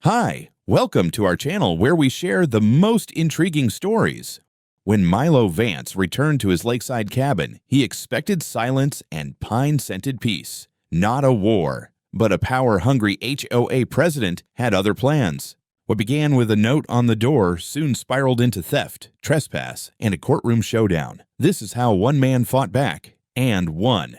Hi, welcome to our channel where we share the most intriguing stories. When Milo Vance returned to his lakeside cabin, he expected silence and pine-scented peace. Not a war, but a power-hungry HOA president had other plans. What began with a note on the door soon spiraled into theft, trespass, and a courtroom showdown. This is how one man fought back and won.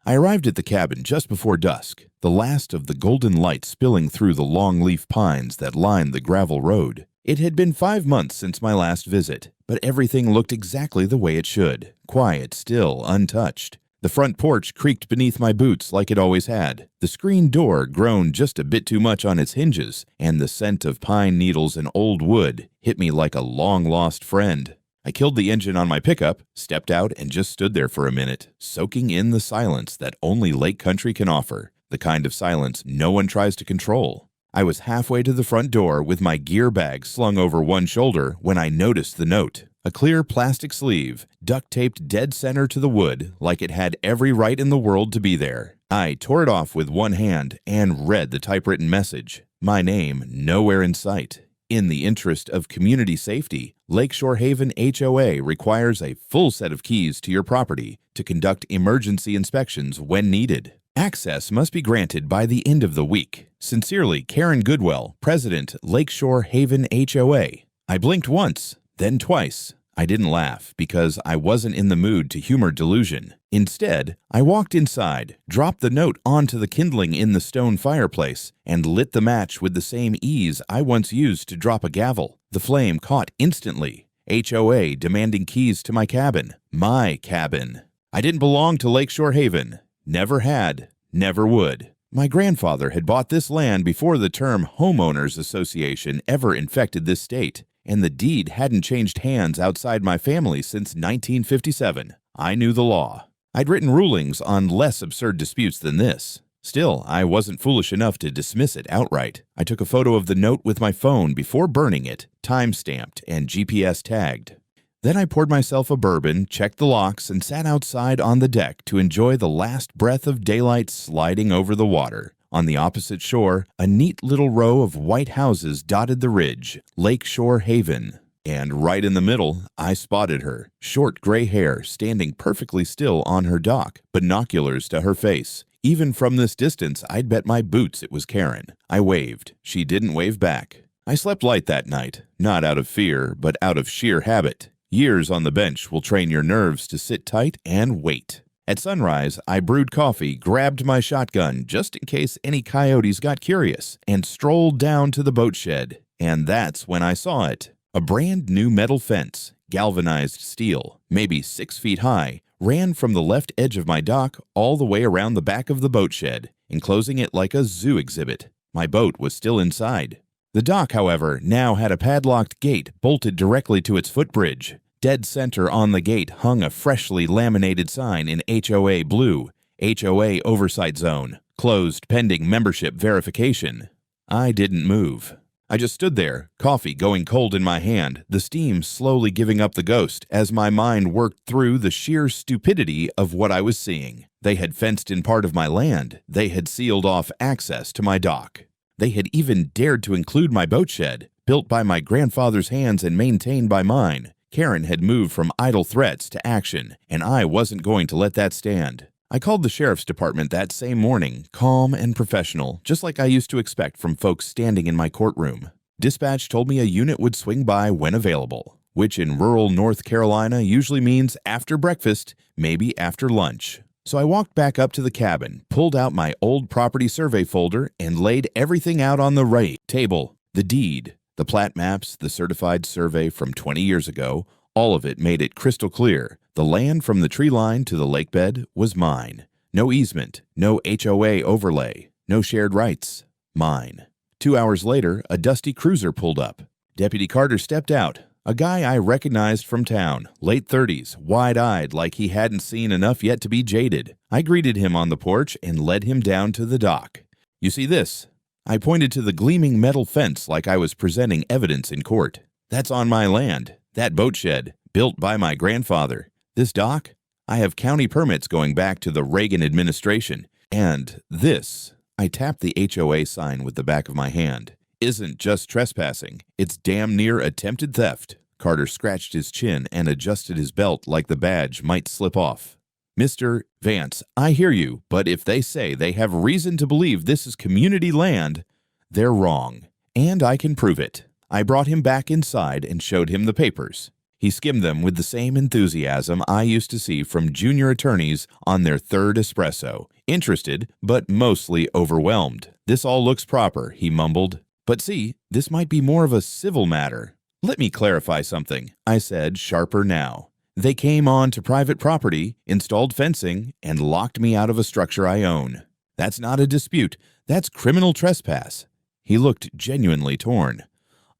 I arrived at the cabin just before dusk, the last of the golden light spilling through the long-leaf pines that lined the gravel road. It had been 5 months since my last visit, but everything looked exactly the way it should, quiet, still, untouched. The front porch creaked beneath my boots like it always had. The screen door groaned just a bit too much on its hinges, and the scent of pine needles and old wood hit me like a long-lost friend. I killed the engine on my pickup, stepped out, and just stood there for a minute, soaking in the silence that only lake country can offer, the kind of silence no one tries to control. I was halfway to the front door with my gear bag slung over one shoulder when I noticed the note. A clear plastic sleeve, duct-taped dead center to the wood like it had every right in the world to be there. I tore it off with one hand and read the typewritten message. My name nowhere in sight. In the interest of community safety, Lakeshore Haven HOA requires a full set of keys to your property to conduct emergency inspections when needed. Access must be granted by the end of the week. Sincerely, Karen Goodwell, President, Lakeshore Haven HOA. I blinked once, then twice. I didn't laugh because I wasn't in the mood to humor delusion. Instead, I walked inside, dropped the note onto the kindling in the stone fireplace, and lit the match with the same ease I once used to drop a gavel. The flame caught instantly. HOA demanding keys to my cabin. My cabin. I didn't belong to Lakeshore Haven. Never had. Never would. My grandfather had bought this land before the term Homeowners Association ever infected this state, and the deed hadn't changed hands outside my family since 1957. I knew the law. I'd written rulings on less absurd disputes than this. Still, I wasn't foolish enough to dismiss it outright. I took a photo of the note with my phone before burning it, time-stamped and GPS tagged. Then I poured myself a bourbon, checked the locks, and sat outside on the deck to enjoy the last breath of daylight sliding over the water. On the opposite shore, a neat little row of white houses dotted the ridge, Lakeshore Haven. And right in the middle, I spotted her, short gray hair, standing perfectly still on her dock, binoculars to her face. Even from this distance, I'd bet my boots it was Karen. I waved. She didn't wave back. I slept light that night, not out of fear, but out of sheer habit. Years on the bench will train your nerves to sit tight and wait. At sunrise, I brewed coffee, grabbed my shotgun just in case any coyotes got curious, and strolled down to the boat shed. And that's when I saw it. A brand new metal fence, galvanized steel, maybe 6 feet high, ran from the left edge of my dock all the way around the back of the boat shed, enclosing it like a zoo exhibit. My boat was still inside. The dock, however, now had a padlocked gate bolted directly to its footbridge. Dead center on the gate hung a freshly laminated sign in HOA blue, HOA Oversight Zone, closed pending membership verification. I didn't move. I just stood there, coffee going cold in my hand, the steam slowly giving up the ghost as my mind worked through the sheer stupidity of what I was seeing. They had fenced in part of my land. They had sealed off access to my dock. They had even dared to include my boat shed, built by my grandfather's hands and maintained by mine. Karen had moved from idle threats to action, and I wasn't going to let that stand. I called the sheriff's department that same morning, calm and professional, just like I used to expect from folks standing in my courtroom. Dispatch told me a unit would swing by when available, which in rural North Carolina usually means after breakfast, maybe after lunch. So I walked back up to the cabin, pulled out my old property survey folder, and laid everything out on the right table. The deed, the plat maps, the certified survey from 20 years ago, all of it made it crystal clear. The land from the tree line to the lake bed was mine. No easement, no HOA overlay, no shared rights. Mine. 2 hours later, a dusty cruiser pulled up. Deputy Carter stepped out, a guy I recognized from town, late 30s, wide-eyed like he hadn't seen enough yet to be jaded. I greeted him on the porch and led him down to the dock. "You see this?" I pointed to the gleaming metal fence like I was presenting evidence in court. "That's on my land. That boat shed, built by my grandfather. This dock? I have county permits going back to the Reagan administration. And this," I tapped the HOA sign with the back of my hand, isn't just trespassing, it's damn near attempted theft." Carter scratched his chin and adjusted his belt like the badge might slip off. "Mr. Vance, I hear you, but if they say they have reason to believe this is community land, they're wrong. And I can prove it." I brought him back inside and showed him the papers. He skimmed them with the same enthusiasm I used to see from junior attorneys on their third espresso, interested but mostly overwhelmed. "This all looks proper," he mumbled. "But see, this might be more of a civil matter." "Let me clarify something," I said, sharper now. "They came on to private property, installed fencing, and locked me out of a structure I own. That's not a dispute. That's criminal trespass." He looked genuinely torn.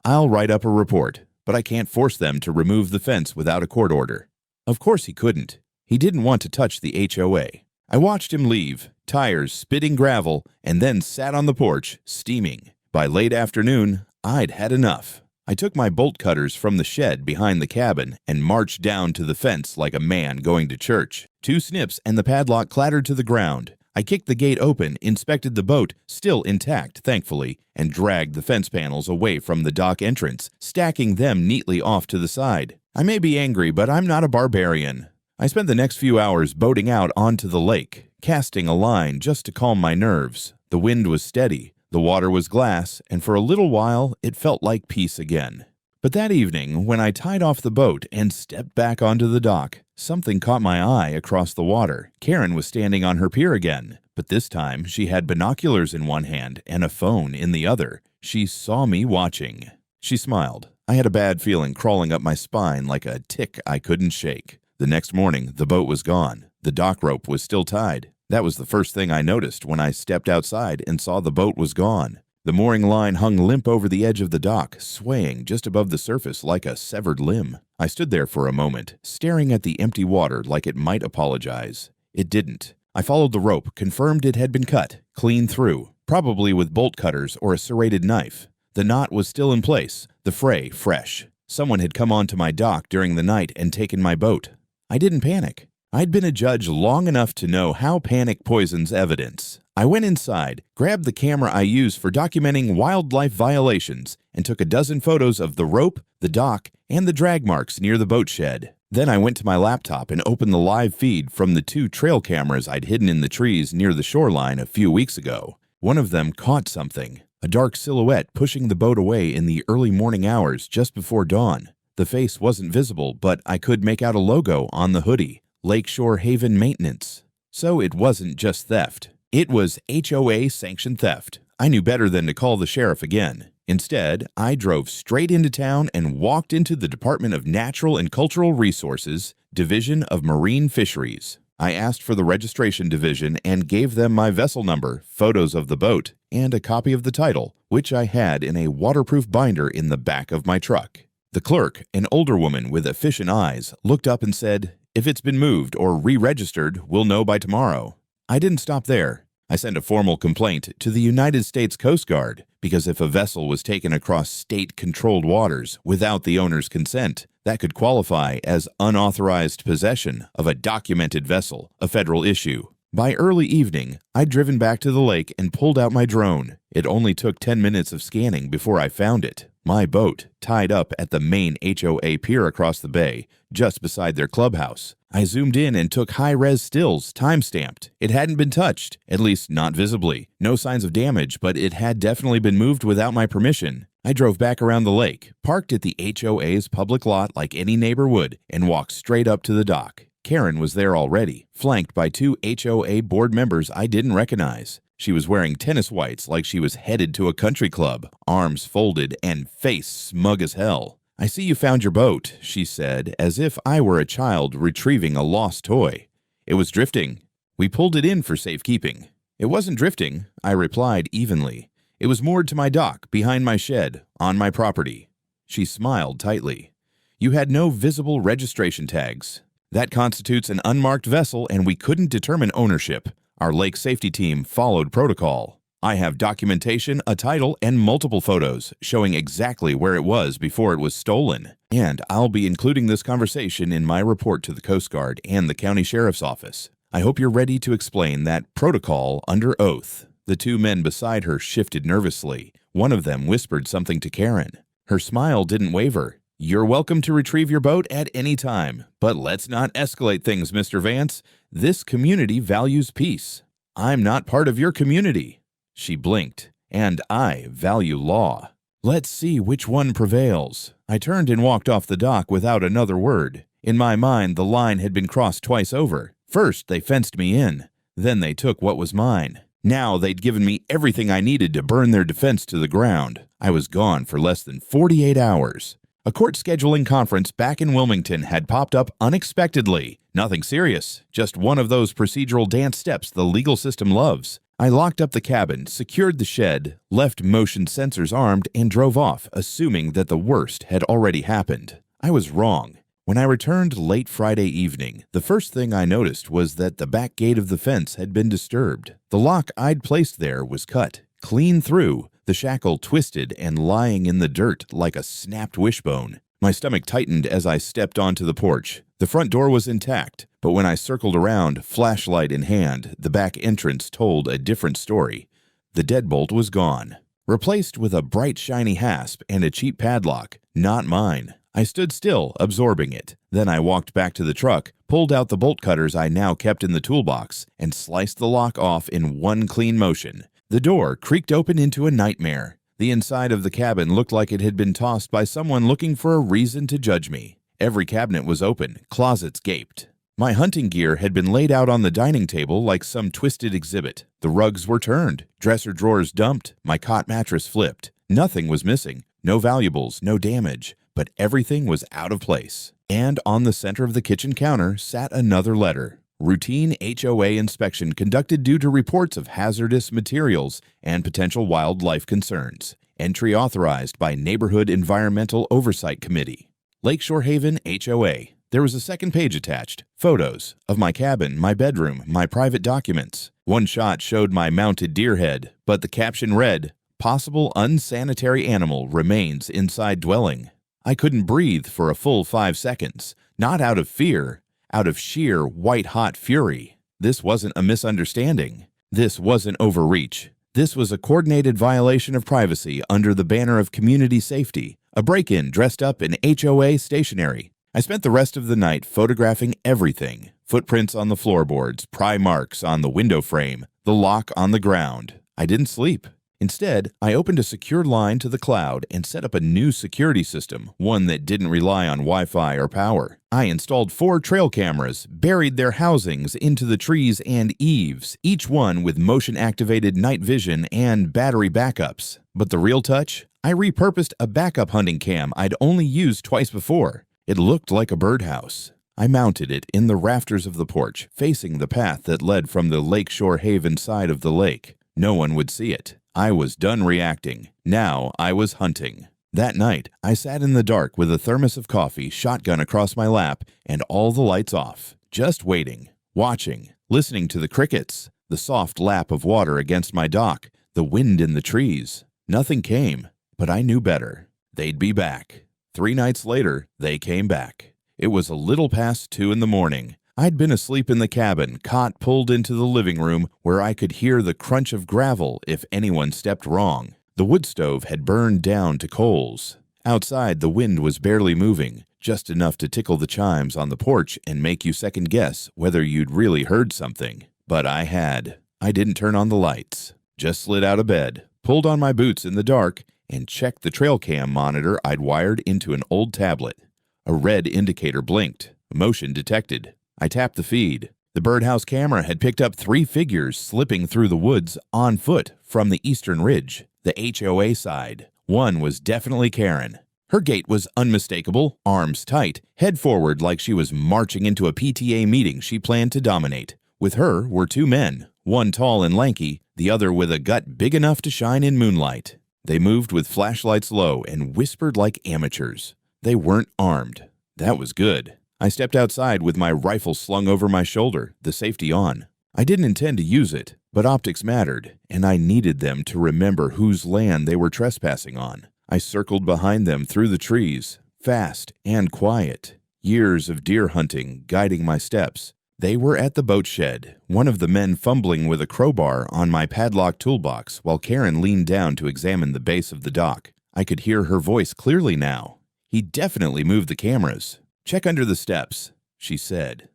"I'll write up a report, but I can't force them to remove the fence without a court order." Of course he couldn't. He didn't want to touch the HOA. I watched him leave, tires spitting gravel, and then sat on the porch, steaming. By late afternoon, I'd had enough. I took my bolt cutters from the shed behind the cabin and marched down to the fence like a man going to church. 2 snips and the padlock clattered to the ground. I kicked the gate open, inspected the boat, still intact, thankfully, and dragged the fence panels away from the dock entrance, stacking them neatly off to the side. I may be angry, but I'm not a barbarian. I spent the next few hours boating out onto the lake, casting a line just to calm my nerves. The wind was steady, the water was glass, and for a little while it felt like peace again. But that evening, when I tied off the boat and stepped back onto the dock, something caught my eye across the water. Karen was standing on her pier again, but this time she had binoculars in one hand and a phone in the other. She saw me watching. She smiled. I had a bad feeling crawling up my spine like a tick I couldn't shake. The next morning, the boat was gone. The dock rope was still tied. That was the first thing I noticed when I stepped outside and saw the boat was gone. The mooring line hung limp over the edge of the dock, swaying just above the surface like a severed limb. I stood there for a moment, staring at the empty water like it might apologize. It didn't. I followed the rope, confirmed it had been cut, clean through, probably with bolt cutters or a serrated knife. The knot was still in place, the fray fresh. Someone had come onto my dock during the night and taken my boat. I didn't panic. I'd been a judge long enough to know how panic poisons evidence. I went inside, grabbed the camera I use for documenting wildlife violations, and took a dozen photos of the rope, the dock, and the drag marks near the boat shed. Then I went to my laptop and opened the live feed from the 2 trail cameras I'd hidden in the trees near the shoreline a few weeks ago. One of them caught something, a dark silhouette pushing the boat away in the early morning hours just before dawn. The face wasn't visible, but I could make out a logo on the hoodie, Lakeshore Haven Maintenance. So it wasn't just theft. It was HOA-sanctioned theft. I knew better than to call the sheriff again. Instead, I drove straight into town and walked into the Department of Natural and Cultural Resources, Division of Marine Fisheries. I asked for the registration division and gave them my vessel number, photos of the boat, and a copy of the title, which I had in a waterproof binder in the back of my truck. The clerk, an older woman with efficient eyes, looked up and said, "If it's been moved or re-registered, we'll know by tomorrow." I didn't stop there. I sent a formal complaint to the United States Coast Guard because if a vessel was taken across state-controlled waters without the owner's consent, that could qualify as unauthorized possession of a documented vessel, a federal issue. By early evening, I'd driven back to the lake and pulled out my drone. It only took 10 minutes of scanning before I found it. My boat, tied up at the main HOA pier across the bay, just beside their clubhouse. I zoomed in and took high-res stills, time-stamped. It hadn't been touched, at least not visibly. No signs of damage, but it had definitely been moved without my permission. I drove back around the lake, parked at the HOA's public lot like any neighbor would, and walked straight up to the dock. Karen was there already, flanked by 2 HOA board members I didn't recognize. She was wearing tennis whites like she was headed to a country club, arms folded and face smug as hell. "I see you found your boat," she said, as if I were a child retrieving a lost toy. "It was drifting. We pulled it in for safekeeping." "It wasn't drifting," I replied evenly. "It was moored to my dock, behind my shed, on my property." She smiled tightly. "You had no visible registration tags. That constitutes an unmarked vessel and we couldn't determine ownership. Our lake safety team followed protocol. I have documentation, a title, and multiple photos showing exactly where it was before it was stolen. And I'll be including this conversation in my report to the Coast Guard and the County Sheriff's Office. I hope you're ready to explain that protocol under oath." The 2 men beside her shifted nervously, One of them whispered something to Karen. Her smile didn't waver. "You're welcome to retrieve your boat at any time, but let's not escalate things, Mr. Vance. This community values peace. I'm not part of your community." She blinked. "And I value law. Let's see which one prevails." I turned and walked off the dock without another word. In my mind, the line had been crossed twice over. First, they fenced me in. Then they took what was mine. Now they'd given me everything I needed to burn their defense to the ground. I was gone for less than 48 hours. A court scheduling conference back in Wilmington had popped up unexpectedly. Nothing serious, just one of those procedural dance steps the legal system loves. I locked up the cabin, secured the shed, left motion sensors armed, and drove off, assuming that the worst had already happened. I was wrong. When I returned late Friday evening, the first thing I noticed was that the back gate of the fence had been disturbed. The lock I'd placed there was cut, clean through, the shackle twisted and lying in the dirt like a snapped wishbone. My stomach tightened as I stepped onto the porch. The front door was intact, but when I circled around, flashlight in hand, the back entrance told a different story. The deadbolt was gone, replaced with a bright shiny hasp and a cheap padlock, not mine. I stood still, absorbing it. Then I walked back to the truck, pulled out the bolt cutters I now kept in the toolbox, and sliced the lock off in one clean motion. The door creaked open into a nightmare. The inside of the cabin looked like it had been tossed by someone looking for a reason to judge me. Every cabinet was open, closets gaped. My hunting gear had been laid out on the dining table like some twisted exhibit. The rugs were turned, dresser drawers dumped, my cot mattress flipped. Nothing was missing, no valuables, no damage. But everything was out of place. And on the center of the kitchen counter sat another letter. Routine HOA inspection conducted due to reports of hazardous materials and potential wildlife concerns. Entry authorized by Neighborhood Environmental Oversight Committee. Lakeshore Haven HOA. There was a second page attached. Photos of my cabin, my bedroom, my private documents. One shot showed my mounted deer head, but the caption read, "Possible unsanitary animal remains inside dwelling." I couldn't breathe for a full 5 seconds. Not out of fear, out of sheer white-hot fury. This wasn't a misunderstanding. This wasn't overreach. This was a coordinated violation of privacy under the banner of community safety. A break-in dressed up in HOA stationery. I spent the rest of the night photographing everything. Footprints on the floorboards, pry marks on the window frame, the lock on the ground. I didn't sleep. Instead, I opened a secure line to the cloud and set up a new security system, one that didn't rely on Wi-Fi or power. I installed 4 trail cameras, buried their housings into the trees and eaves, each one with motion-activated night vision and battery backups. But the real touch? I repurposed a backup hunting cam I'd only used twice before. It looked like a birdhouse. I mounted it in the rafters of the porch, facing the path that led from the Lakeshore Haven side of the lake. No one would see it. I was done reacting. Now I was hunting. That night, I sat in the dark with a thermos of coffee, shotgun across my lap, and all the lights off. Just waiting, watching, listening to the crickets, the soft lap of water against my dock, the wind in the trees. Nothing came, but I knew better. They'd be back. 3 nights later, they came back. It was a little past 2 in the morning. I'd been asleep in the cabin, cot pulled into the living room where I could hear the crunch of gravel if anyone stepped wrong. The wood stove had burned down to coals. Outside, the wind was barely moving, just enough to tickle the chimes on the porch and make you second guess whether you'd really heard something. But I had. I didn't turn on the lights. Just slid out of bed, pulled on my boots in the dark, and checked the trail cam monitor I'd wired into an old tablet. A red indicator blinked. Motion detected. I tapped the feed. The birdhouse camera had picked up 3 figures slipping through the woods on foot from the eastern ridge, the HOA side. One was definitely Karen. Her gait was unmistakable, arms tight, head forward like she was marching into a PTA meeting she planned to dominate. With her were 2 men, one tall and lanky, the other with a gut big enough to shine in moonlight. They moved with flashlights low and whispered like amateurs. They weren't armed. That was good. I stepped outside with my rifle slung over my shoulder, the safety on. I didn't intend to use it, but optics mattered, and I needed them to remember whose land they were trespassing on. I circled behind them through the trees, fast and quiet. Years of deer hunting guiding my steps. They were at the boat shed, one of the men fumbling with a crowbar on my padlock toolbox while Karen leaned down to examine the base of the dock. I could hear her voice clearly now. He definitely moved the cameras. "Check under the steps," she said.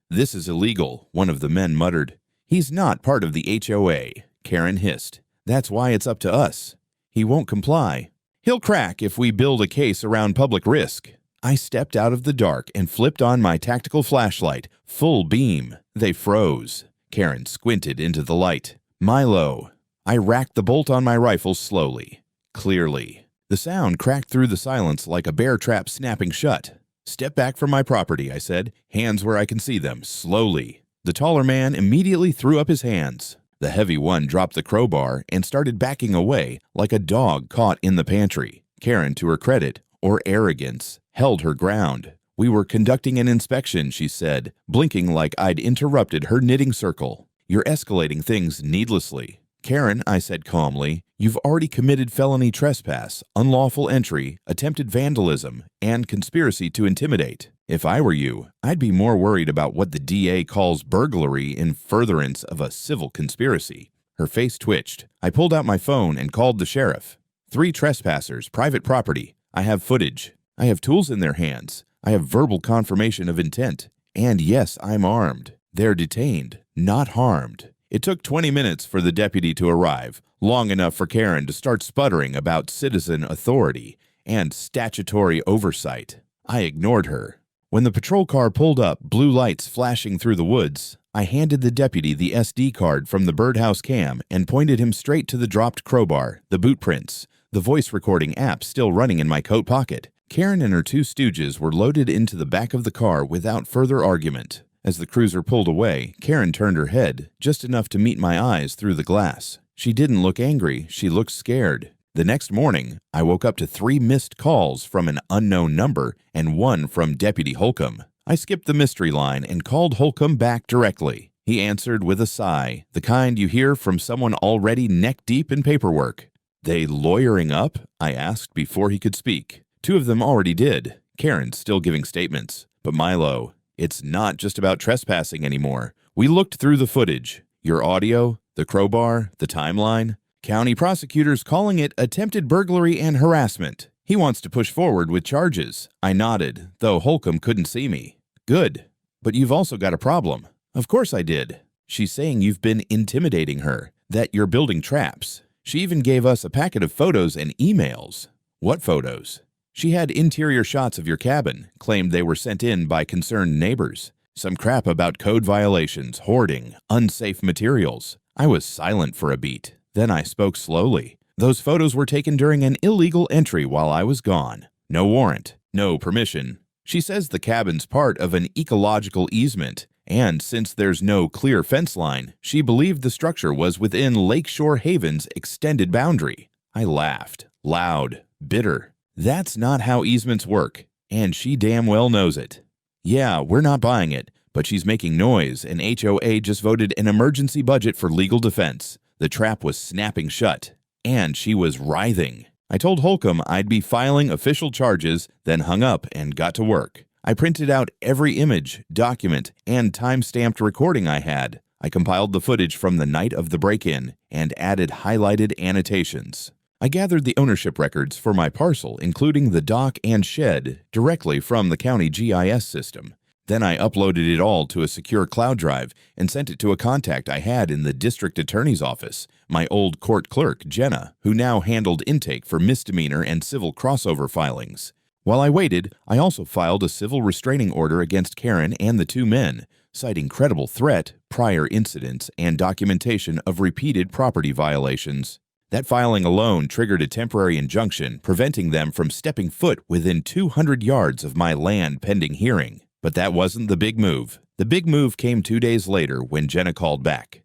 "This is illegal," one of the men muttered. "He's not part of the HOA," Karen hissed. "That's why it's up to us. He won't comply. He'll crack if we build a case around public risk." I stepped out of the dark and flipped on my tactical flashlight, full beam. They froze. Karen squinted into the light. "Milo." I racked the bolt on my rifle slowly, clearly. The sound cracked through the silence like a bear trap snapping shut. "Step back from my property," I said. "Hands where I can see them, slowly." The taller man immediately threw up his hands. The heavy one dropped the crowbar and started backing away like a dog caught in the pantry. Karen, to her credit, or arrogance, held her ground. "We were conducting an inspection," she said, blinking like I'd interrupted her knitting circle. "You're escalating things needlessly." "Karen," I said calmly, "you've already committed felony trespass, unlawful entry, attempted vandalism, and conspiracy to intimidate. If I were you, I'd be more worried about what the DA calls burglary in furtherance of a civil conspiracy." Her face twitched. I pulled out my phone and called the sheriff. 3 trespassers, private property. I have footage. I have tools in their hands. I have verbal confirmation of intent. And yes, I'm armed. They're detained, not harmed. It took 20 minutes for the deputy to arrive, long enough for Karen to start sputtering about citizen authority and statutory oversight. I ignored her. When the patrol car pulled up, blue lights flashing through the woods, I handed the deputy the SD card from the birdhouse cam and pointed him straight to the dropped crowbar, the boot prints, the voice recording app still running in my coat pocket. Karen and her 2 stooges were loaded into the back of the car without further argument. As the cruiser pulled away, Karen turned her head, just enough to meet my eyes through the glass. She didn't look angry, she looked scared. The next morning, I woke up to 3 missed calls from an unknown number and 1 from Deputy Holcomb. I skipped the mystery line and called Holcomb back directly. He answered with a sigh, the kind you hear from someone already neck-deep in paperwork. "They lawyering up?" I asked before he could speak. 2 of them already did. Karen's still giving statements. "But Milo, it's not just about trespassing anymore. We looked through the footage. Your audio, the crowbar, the timeline. County prosecutors calling it attempted burglary and harassment. He wants to push forward with charges." I nodded, though Holcomb couldn't see me. "Good. But you've also got a problem." "Of course I did. She's saying you've been intimidating her, that you're building traps. She even gave us a packet of photos and emails." "What photos?" "She had interior shots of your cabin, claimed they were sent in by concerned neighbors. Some crap about code violations, hoarding, unsafe materials." I was silent for a beat. Then I spoke slowly. "Those photos were taken during an illegal entry while I was gone. No warrant, no permission. She says the cabin's part of an ecological easement, and since there's no clear fence line, she believed the structure was within Lakeshore Haven's extended boundary." I laughed, loud, bitter. "That's not how easements work, and she damn well knows it. Yeah, we're not buying it, but she's making noise, and HOA just voted an emergency budget for legal defense. The trap was snapping shut, and she was writhing." I told Holcomb I'd be filing official charges, then hung up and got to work. I printed out every image, document, and time-stamped recording I had. I compiled the footage from the night of the break-in and added highlighted annotations. I gathered the ownership records for my parcel, including the dock and shed, directly from the county GIS system. Then I uploaded it all to a secure cloud drive and sent it to a contact I had in the district attorney's office, my old court clerk, Jenna, who now handled intake for misdemeanor and civil crossover filings. While I waited, I also filed a civil restraining order against Karen and the 2 men, citing credible threat, prior incidents, and documentation of repeated property violations. That filing alone triggered a temporary injunction preventing them from stepping foot within 200 yards of my land pending hearing. But that wasn't the big move. The big move came 2 days later when Jenna called back.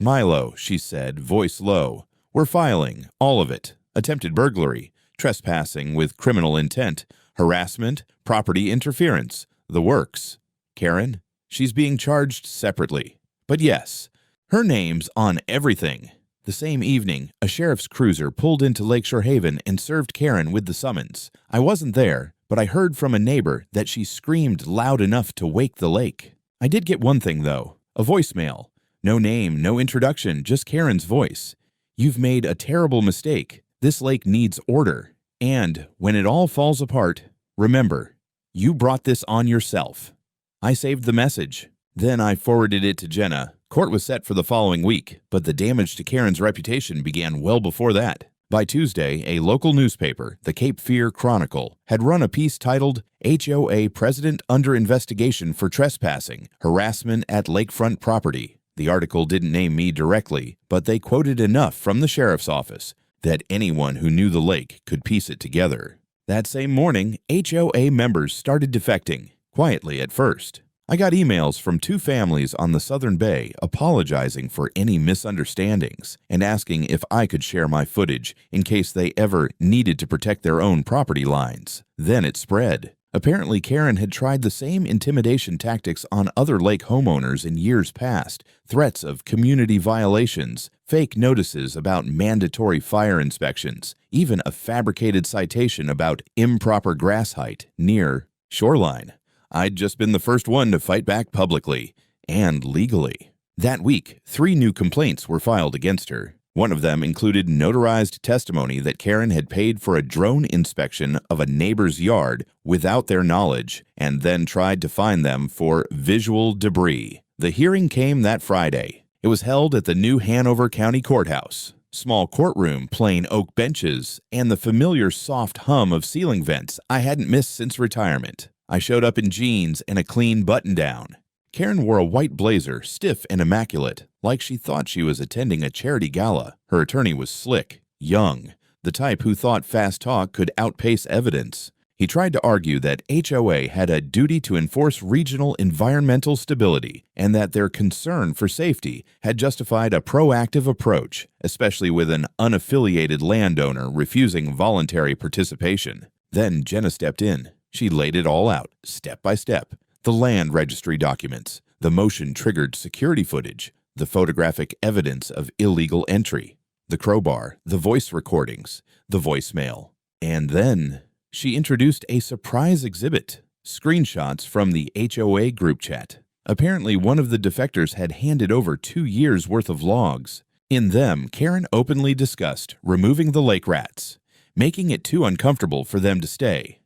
"Milo," she said, voice low, "we're filing, all of it. Attempted burglary, trespassing with criminal intent, harassment, property interference, the works. Karen, she's being charged separately. But yes, her name's on everything." The same evening, a sheriff's cruiser pulled into Lakeshore Haven and served Karen with the summons. I wasn't there, but I heard from a neighbor that she screamed loud enough to wake the lake. I did get one thing, though. A voicemail. No name, no introduction, just Karen's voice. "You've made a terrible mistake. This lake needs order. And when it all falls apart, remember, you brought this on yourself." I saved the message. Then I forwarded it to Jenna. Court was set for the following week, but the damage to Karen's reputation began well before that. By Tuesday, a local newspaper, the Cape Fear Chronicle, had run a piece titled "HOA President Under Investigation for Trespassing, Harassment at Lakefront Property." The article didn't name me directly, but they quoted enough from the sheriff's office that anyone who knew the lake could piece it together. That same morning, HOA members started defecting, quietly at first. I got emails from 2 families on the Southern Bay apologizing for any misunderstandings and asking if I could share my footage in case they ever needed to protect their own property lines. Then it spread. Apparently, Karen had tried the same intimidation tactics on other lake homeowners in years past: threats of community violations, fake notices about mandatory fire inspections, even a fabricated citation about improper grass height near shoreline. I'd just been the first one to fight back publicly and legally. That week, 3 new complaints were filed against her. One of them included notarized testimony that Karen had paid for a drone inspection of a neighbor's yard without their knowledge and then tried to fine them for visual debris. The hearing came that Friday. It was held at the new Hanover County Courthouse. Small courtroom, plain oak benches, and the familiar soft hum of ceiling vents I hadn't missed since retirement. I showed up in jeans and a clean button-down. Karen wore a white blazer, stiff and immaculate, like she thought she was attending a charity gala. Her attorney was slick, young, the type who thought fast talk could outpace evidence. He tried to argue that HOA had a duty to enforce regional environmental stability and that their concern for safety had justified a proactive approach, especially with an unaffiliated landowner refusing voluntary participation. Then Jenna stepped in. She laid it all out, step by step. The land registry documents, the motion-triggered security footage, the photographic evidence of illegal entry, the crowbar, the voice recordings, the voicemail. And then she introduced a surprise exhibit, screenshots from the HOA group chat. Apparently, one of the defectors had handed over 2 years' worth of logs. In them, Karen openly discussed removing the lake rats, making it too uncomfortable for them to stay,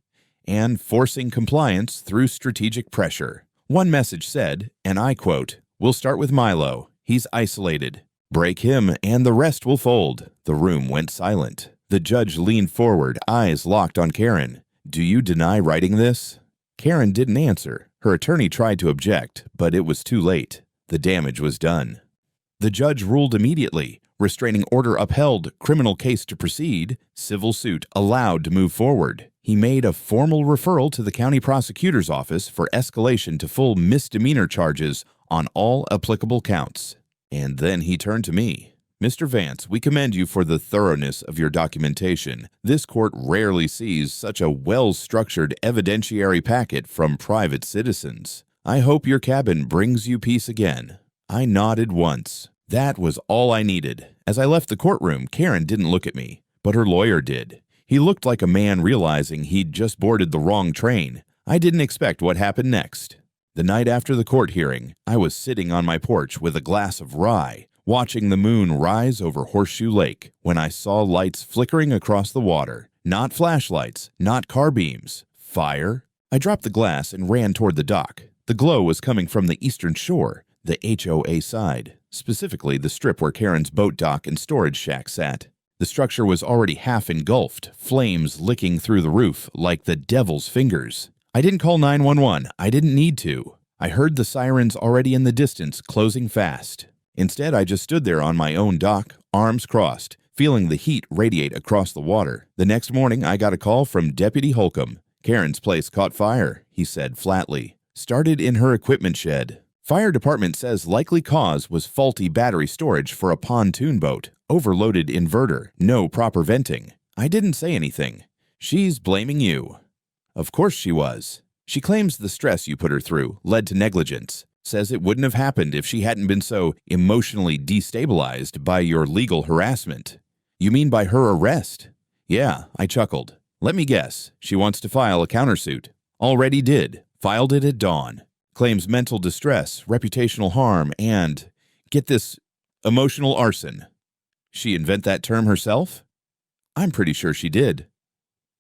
and forcing compliance through strategic pressure. One message said, and I quote, "We'll start with Milo. He's isolated. Break him and the rest will fold." The room went silent. The judge leaned forward, eyes locked on Karen. "Do you deny writing this?" Karen didn't answer. Her attorney tried to object, but it was too late. The damage was done. The judge ruled immediately. Restraining order upheld, criminal case to proceed, civil suit allowed to move forward. He made a formal referral to the county prosecutor's office for escalation to full misdemeanor charges on all applicable counts. And then he turned to me. "Mr. Vance, we commend you for the thoroughness of your documentation. This court rarely sees such a well-structured evidentiary packet from private citizens. I hope your cabin brings you peace again." I nodded once. That was all I needed. As I left the courtroom, Karen didn't look at me, but her lawyer did. He looked like a man realizing he'd just boarded the wrong train. I didn't expect what happened next. The night after the court hearing, I was sitting on my porch with a glass of rye, watching the moon rise over Horseshoe Lake, when I saw lights flickering across the water. Not flashlights, not car beams. Fire. I dropped the glass and ran toward the dock. The glow was coming from the eastern shore, the HOA side, specifically the strip where Karen's boat dock and storage shack sat. The structure was already half engulfed, flames licking through the roof like the devil's fingers. I didn't call 911. I didn't need to. I heard the sirens already in the distance, closing fast. Instead, I just stood there on my own dock, arms crossed, feeling the heat radiate across the water. The next morning, I got a call from Deputy Holcomb. "Karen's place caught fire," he said flatly. "Started in her equipment shed. Fire department says likely cause was faulty battery storage for a pontoon boat, overloaded inverter, no proper venting." I didn't say anything. "She's blaming you." Of course she was. She claims the stress you put her through led to negligence. Says it wouldn't have happened if she hadn't been so emotionally destabilized by your legal harassment. "You mean by her arrest?" "Yeah," I chuckled. "Let me guess. She wants to file a countersuit." "Already did. Filed it at dawn." claims mental distress, reputational harm, and, get this, emotional arson. She invent that term herself? I'm pretty sure she did.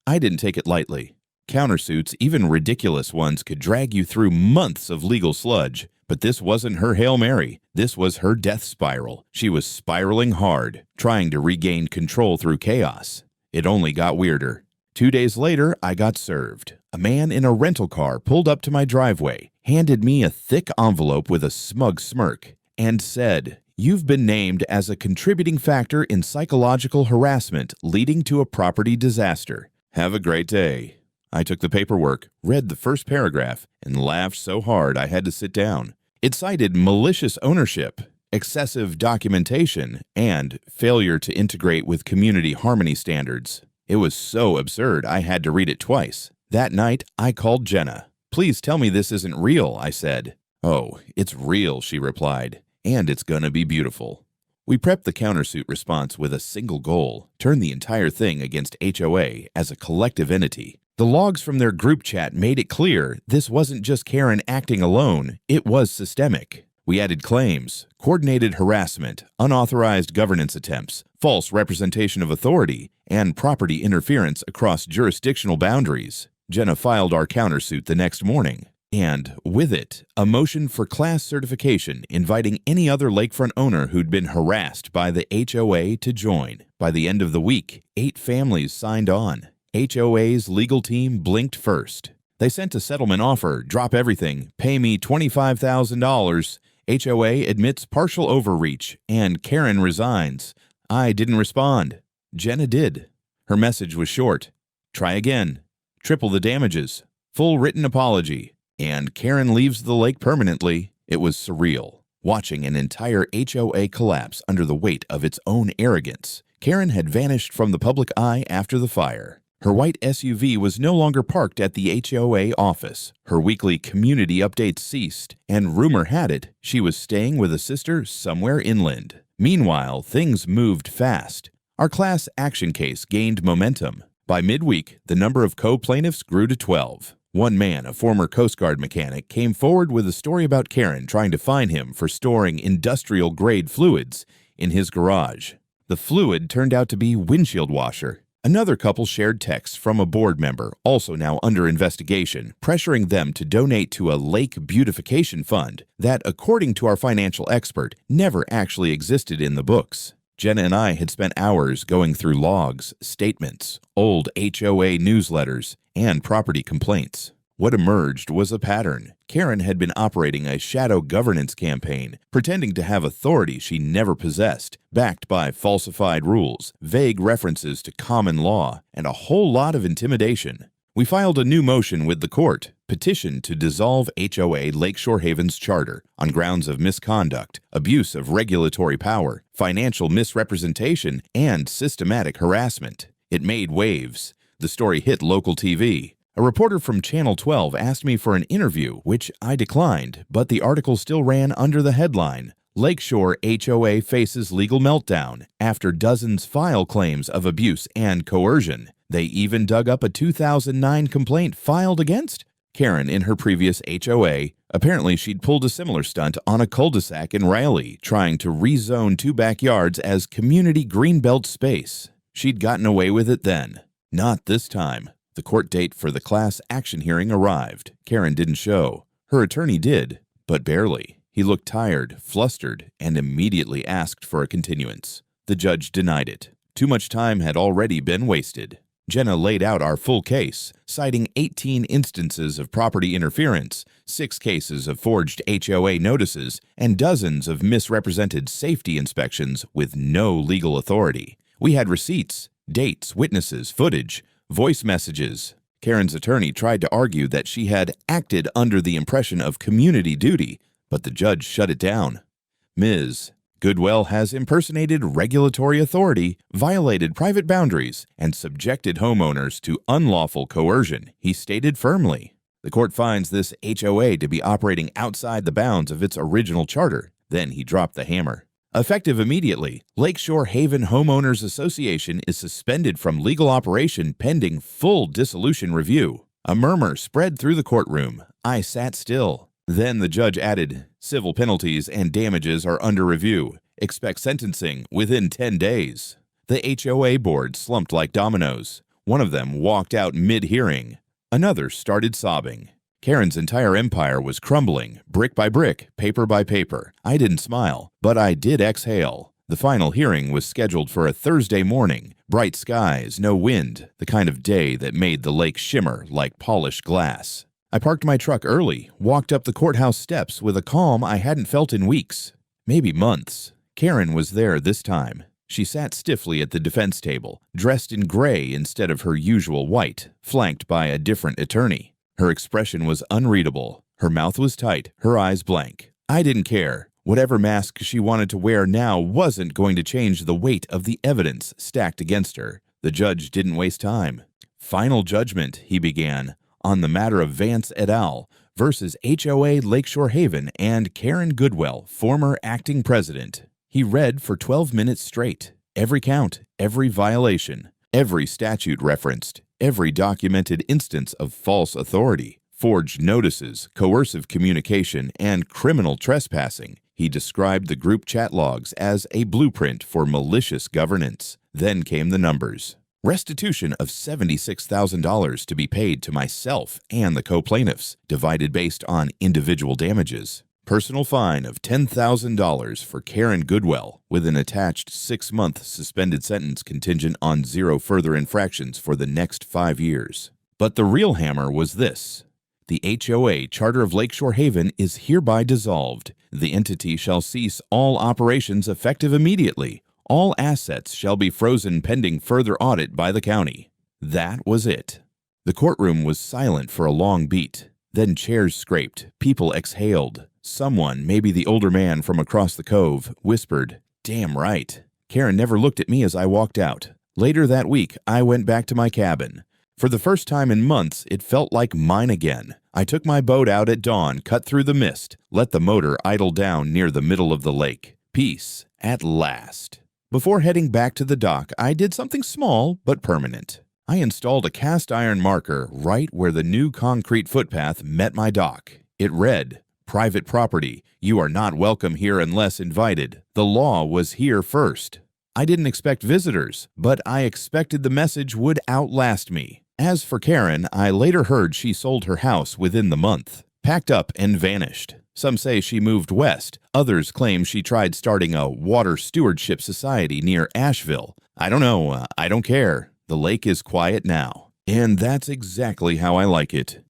I didn't take it lightly. Countersuits, even ridiculous ones, could drag you through months of legal sludge. But this wasn't her Hail Mary. This was her death spiral. She was spiraling hard, trying to regain control through chaos. It only got weirder. 2 days later, I got served. A man in a rental car pulled up to my driveway, handed me a thick envelope with a smug smirk, and said, "You've been named as a contributing factor in psychological harassment leading to a property disaster. Have a great day." I took the paperwork, read the first paragraph, and laughed so hard I had to sit down. It cited malicious ownership, excessive documentation, and failure to integrate with community harmony standards. It was so absurd I had to read it twice. That night, I called Jenna. "Please tell me this isn't real," I said. "Oh, it's real," she replied, "and it's gonna be beautiful." We prepped the countersuit response with a single goal: turn the entire thing against HOA as a collective entity. The logs from their group chat made it clear this wasn't just Karen acting alone, it was systemic. We added claims, coordinated harassment, unauthorized governance attempts, false representation of authority, and property interference across jurisdictional boundaries. Jenna filed our countersuit the next morning, and with it, a motion for class certification inviting any other lakefront owner who'd been harassed by the HOA to join. By the end of the week, 8 families signed on. HOA's legal team blinked first. They sent a settlement offer: drop everything, pay me $25,000. HOA admits partial overreach, and Karen resigns. I didn't respond. Jenna did. Her message was short: try again, triple the damages, full written apology, and Karen leaves the lake permanently. It was surreal, watching an entire HOA collapse under the weight of its own arrogance. Karen had vanished from the public eye after the fire. Her white SUV was no longer parked at the HOA office. Her weekly community updates ceased, and rumor had it she was staying with a sister somewhere inland. Meanwhile, things moved fast. Our class action case gained momentum. By midweek, the number of co-plaintiffs grew to 12. One man, a former Coast Guard mechanic, came forward with a story about Karen trying to fine him for storing industrial-grade fluids in his garage. The fluid turned out to be windshield washer. Another couple shared texts from a board member, also now under investigation, pressuring them to donate to a lake beautification fund that, according to our financial expert, never actually existed in the books. Jenna and I had spent hours going through logs, statements, old HOA newsletters, and property complaints. What emerged was a pattern. Karen had been operating a shadow governance campaign, pretending to have authority she never possessed, backed by falsified rules, vague references to common law, and a whole lot of intimidation. We filed a new motion with the court, petition to dissolve HOA Lakeshore Haven's charter on grounds of misconduct, abuse of regulatory power, financial misrepresentation, and systematic harassment. It made waves. The story hit local TV. A reporter from Channel 12 asked me for an interview, which I declined, but the article still ran under the headline, "Lakeshore HOA faces legal meltdown after dozens file claims of abuse and coercion. They even dug up a 2009 complaint filed against Karen in her previous HOA. Apparently, she'd pulled a similar stunt on a cul-de-sac in Riley, trying to rezone 2 backyards as community greenbelt space. She'd gotten away with it then. Not this time. The court date for the class action hearing arrived. Karen didn't show. Her attorney did, but barely. He looked tired, flustered, and immediately asked for a continuance. The judge denied it. Too much time had already been wasted. Jenna laid out our full case, citing 18 instances of property interference, 6 cases of forged HOA notices, and dozens of misrepresented safety inspections with no legal authority. We had receipts, dates, witnesses, footage, voice messages. Karen's attorney tried to argue that she had acted under the impression of community duty, but the judge shut it down. Ms. Goodwell has impersonated regulatory authority, violated private boundaries, and subjected homeowners to unlawful coercion, he stated firmly. The court finds this HOA to be operating outside the bounds of its original charter. Then he dropped the hammer. Effective immediately, Lakeshore Haven Homeowners Association is suspended from legal operation pending full dissolution review. A murmur spread through the courtroom. I sat still. Then the judge added, "Civil penalties and damages are under review. Expect sentencing within 10 days." The HOA board slumped like dominoes. One of them walked out mid-hearing. Another started sobbing. Karen's entire empire was crumbling, brick by brick, paper by paper. I didn't smile, but I did exhale. The final hearing was scheduled for a Thursday morning. Bright skies, no wind, the kind of day that made the lake shimmer like polished glass. I parked my truck early, walked up the courthouse steps with a calm I hadn't felt in weeks, maybe months. Karen was there this time. She sat stiffly at the defense table, dressed in gray instead of her usual white, flanked by a different attorney. Her expression was unreadable. Her mouth was tight, her eyes blank. I didn't care. Whatever mask she wanted to wear now wasn't going to change the weight of the evidence stacked against her. The judge didn't waste time. "Final judgment," he began, "on the matter of Vance et al. Versus HOA Lakeshore Haven and Karen Goodwell, former acting president." He read for 12 minutes straight. Every count, every violation, every statute referenced, every documented instance of false authority, forged notices, coercive communication, and criminal trespassing. He described the group chat logs as a blueprint for malicious governance. Then came the numbers. Restitution of $76,000 to be paid to myself and the co-plaintiffs, divided based on individual damages. Personal fine of $10,000 for Karen Goodwell, with an attached 6-month suspended sentence contingent on 0 further infractions for the next 5 years. But the real hammer was this. The HOA Charter of Lakeshore Haven is hereby dissolved. The entity shall cease all operations effective immediately. All assets shall be frozen pending further audit by the county. That was it. The courtroom was silent for a long beat. Then chairs scraped, people exhaled. Someone, maybe the older man from across the cove, whispered, "Damn right." Karen never looked at me as I walked out. Later that week, I went back to my cabin. For the first time in months, it felt like mine again. I took my boat out at dawn, cut through the mist, let the motor idle down near the middle of the lake. Peace, at last. Before heading back to the dock, I did something small but permanent. I installed a cast iron marker right where the new concrete footpath met my dock. It read, "Private property. You are not welcome here unless invited. The law was here first." I didn't expect visitors, but I expected the message would outlast me. As for Karen, I later heard she sold her house within the month, packed up and vanished. Some say she moved west. Others claim she tried starting a water stewardship society near Asheville. I don't know. I don't care. The lake is quiet now. And that's exactly how I like it.